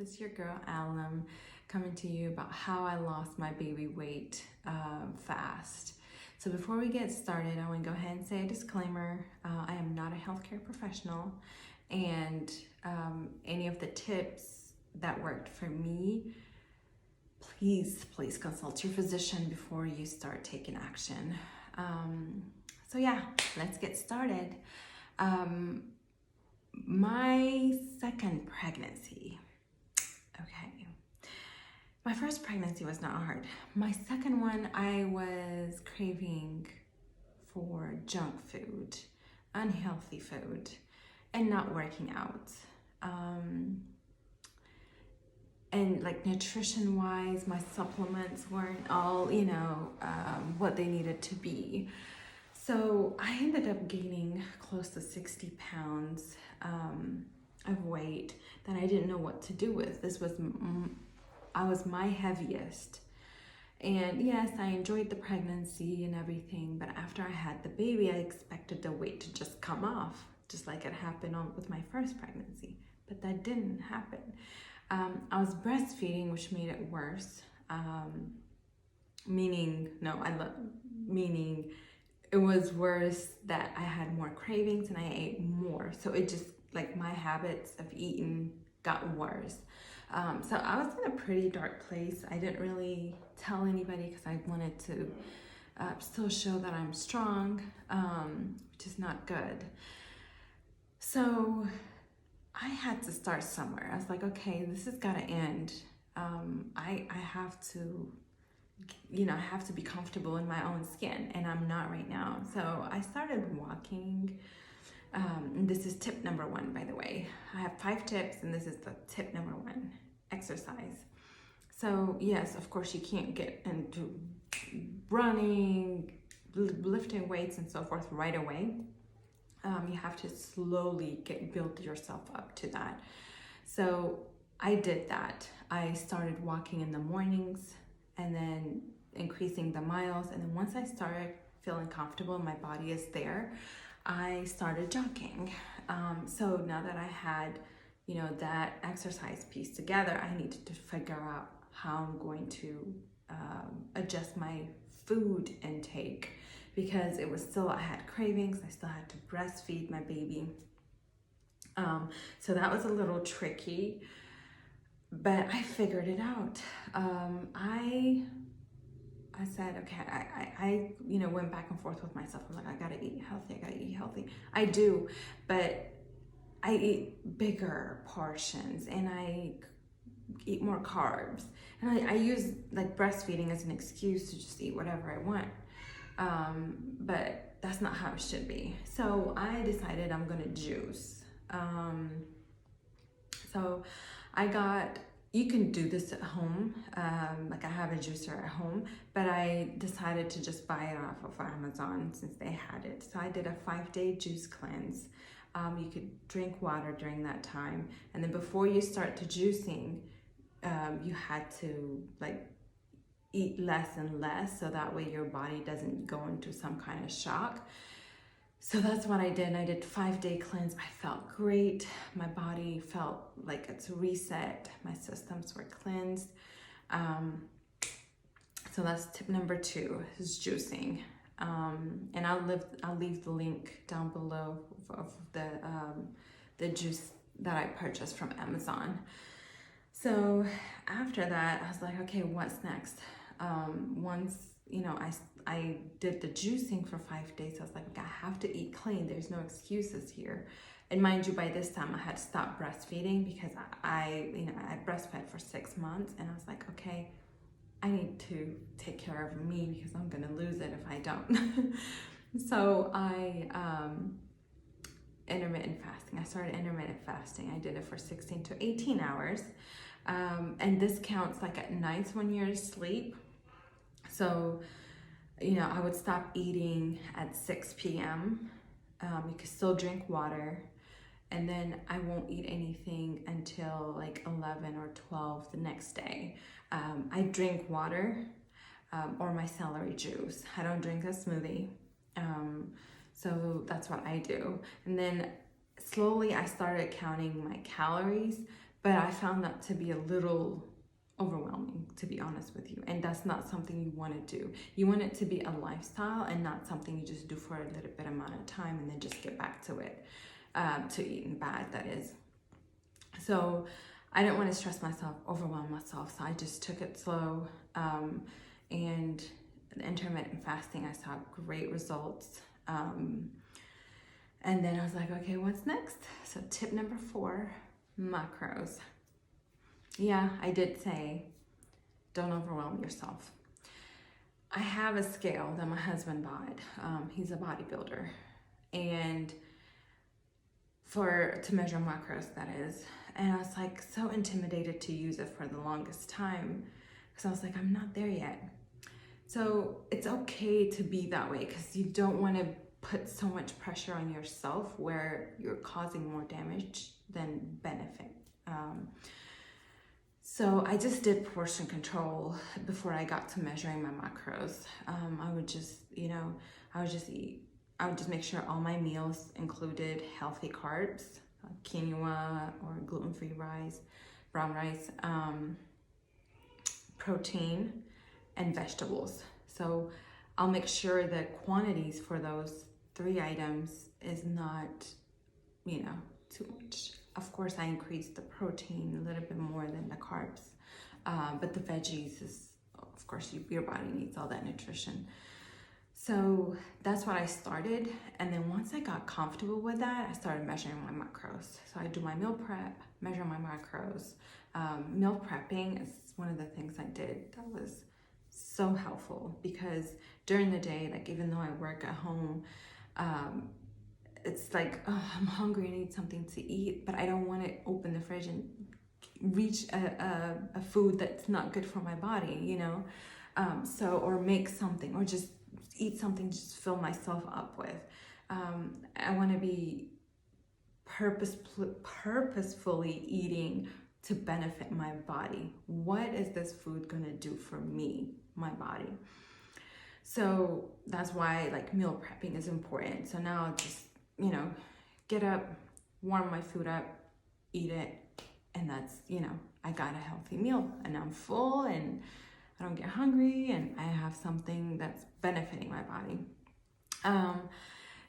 It's your girl Alum coming to you about how I lost my baby weight fast. So before we get started, I want to go ahead and say a disclaimer. I am not a healthcare professional, and any of the tips that worked for me, please consult your physician before you start taking action. So yeah, let's get started. My second pregnancy. Okay. My first pregnancy was not hard. My second one, I was craving for junk food, unhealthy food, and not working out. And like nutrition wise, my supplements weren't all, what they needed to be. So I ended up gaining close to 60 pounds of weight that I didn't know what to do with. I was my heaviest. And yes, I enjoyed the pregnancy and everything, but after I had the baby, I expected the weight to just come off, just like it happened with my first pregnancy, but that didn't happen. I was breastfeeding, which made it worse. Meaning it was worse that I had more cravings and I ate more. So it just, like, my habits of eating got worse. So I was in a pretty dark place. I didn't really tell anybody because I wanted to still show that I'm strong, which is not good. So I had to start somewhere. I was like, okay, this has got to end. I have to, I have to be comfortable in my own skin, and I'm not right now. So I started walking. And this is tip number 1, by the way. I have 5 tips, and this is the tip number 1, exercise. So yes, of course, you can't get into running, lifting weights, and so forth right away. You have to slowly build yourself up to that. So I did that. I started walking in the mornings and then increasing the miles. And then once I started feeling comfortable, my body is there, I started jogging. So now that I had, that exercise piece together, I needed to figure out how I'm going to adjust my food intake, because it was still, I had cravings, I still had to breastfeed my baby. So that was a little tricky, but I figured it out. I said, okay, I went back and forth with myself. I'm like, I gotta eat healthy. I do, but I eat bigger portions and I eat more carbs. And I use like breastfeeding as an excuse to just eat whatever I want. But that's not how it should be. So I decided I'm gonna juice. So you can do this at home. Like I have a juicer at home, but I decided to just buy it off of Amazon since they had it. So I did a 5-day juice cleanse. You could drink water during that time. And then before you start to juicing, you had to eat less and less, so that way your body doesn't go into some kind of shock. So that's what I did. I did 5-day cleanse. I felt great. My body felt like it's reset. My systems were cleansed. So that's tip number 2 is juicing. And I'll leave the link down below of the juice that I purchased from Amazon. So after that, I was like, okay, what's next? Once, I did the juicing for 5 days, I was like, okay, I have to eat clean. There's no excuses here. And mind you, by this time I had stopped breastfeeding because I breastfed for 6 months, and I was like, okay, I need to take care of me because I'm gonna lose it if I don't. So I intermittent fasting. I started intermittent fasting. I did it for 16 to 18 hours. And this counts like at nights when you're asleep. So, I would stop eating at 6 p.m. You could still drink water. And then I won't eat anything until like 11 or 12 the next day. I drink water or my celery juice. I don't drink a smoothie. So that's what I do. And then slowly I started counting my calories, But I found that to be a little overwhelming, to be honest with you. And that's not something you want to do. You want it to be a lifestyle and not something you just do for a little bit amount of time and then just get back to it, to eating bad, that is. So I didn't want to stress myself, overwhelm myself. So I just took it slow. And the intermittent fasting, I saw great results. And then I was like, okay, what's next? So tip number 4, macros. Yeah, I did say, don't overwhelm yourself. I have a scale that my husband bought. He's a bodybuilder, and to measure macros, that is. And I was like so intimidated to use it for the longest time because I was like, I'm not there yet. So it's okay to be that way because you don't want to put so much pressure on yourself where you're causing more damage than benefit. So I just did portion control before I got to measuring my macros. I would just make sure all my meals included healthy carbs, quinoa or gluten-free rice, brown rice, protein, and vegetables. So I'll make sure the quantities for those 3 items is not, too much. Of course, I increased the protein a little bit more than the carbs, but the veggies is, of course, your body needs all that nutrition. So that's what I started. And then once I got comfortable with that, I started measuring my macros. So I do my meal prep, measure my macros. Meal prepping is one of the things I did that was so helpful because during the day, like even though I work at home, it's like, oh, I'm hungry, I need something to eat, but I don't want to open the fridge and reach a food that's not good for my body, or make something or just eat something, just fill myself up with. I want to be purposefully eating to benefit my body. What is this food going to do for me, my body? So that's why like meal prepping is important. So now just, get up, warm my food up, eat it, and that's, I got a healthy meal and I'm full and I don't get hungry and I have something that's benefiting my body.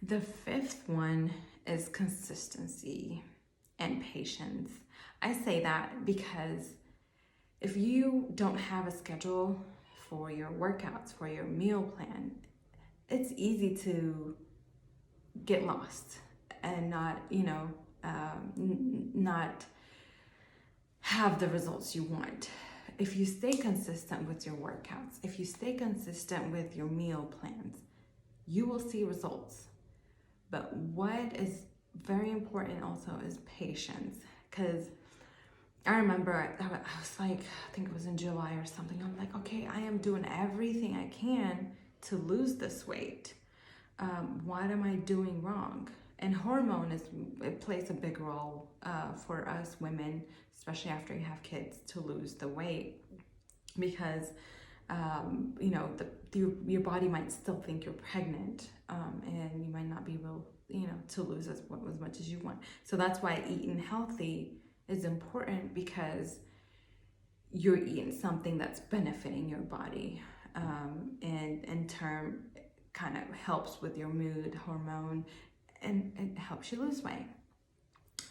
The 5th one is consistency and patience. I say that because if you don't have a schedule for your workouts, for your meal plan, it's easy to get lost and not, not have the results you want. If you stay consistent with your workouts, if you stay consistent with your meal plans, you will see results. But what is very important also is patience. Because I remember I was like, I think it was in July or something. I'm like, okay, I am doing everything I can to lose this weight. What am I doing wrong? And it plays a big role for us women, especially after you have kids, to lose the weight because your body might still think you're pregnant, and you might not be able, to lose as much as you want. So that's why eating healthy is important because you're eating something that's benefiting your body, and in turn kind of helps with your mood, hormone, and it helps you lose weight.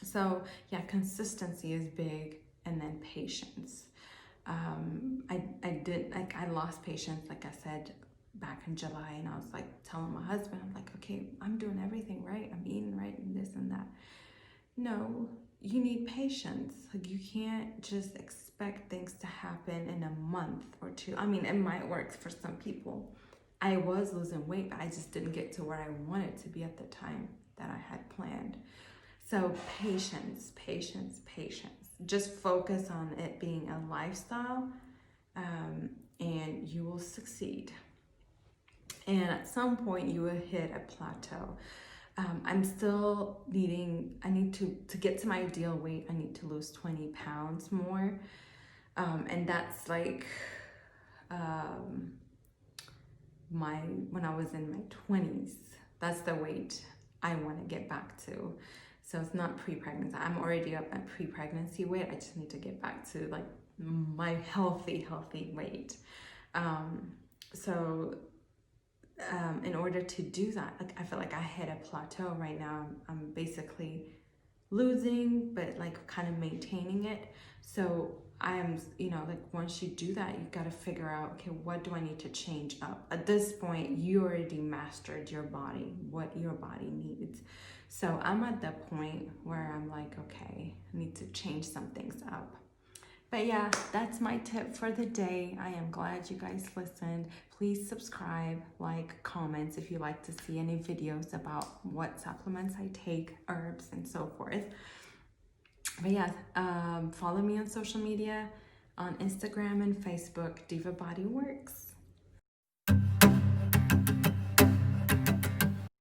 So yeah, consistency is big, and then patience. I lost patience, like I said, back in July, and I was like telling my husband, I'm like, okay, I'm doing everything right, I'm eating right, and this and that. No, you need patience. Like you can't just expect things to happen in a month or 2. I mean, it might work for some people. I was losing weight, but I just didn't get to where I wanted to be at the time that I had planned. So patience. Just focus on it being a lifestyle, and you will succeed. And at some point you will hit a plateau. I'm still I need to get to my ideal weight, I need to lose 20 pounds more. And that's like, when I was in my 20s, that's the weight I want to get back to. So it's not pre-pregnancy. I'm already up at pre-pregnancy weight. I just need to get back to like my healthy weight. So in order to do that, like I feel like I hit a plateau right now. I'm basically losing, but like kind of maintaining it. So I am, you know, like once you do that, you got to figure out, okay, what do I need to change up? At this point, you already mastered your body, what your body needs. So I'm at the point where I'm like, okay, I need to change some things up. But yeah, that's my tip for the day. I am glad you guys listened. Please subscribe, like, comments if you like to see any videos about what supplements I take, herbs, and so forth. But yeah, follow me on social media on Instagram and Facebook, Diva Body Works.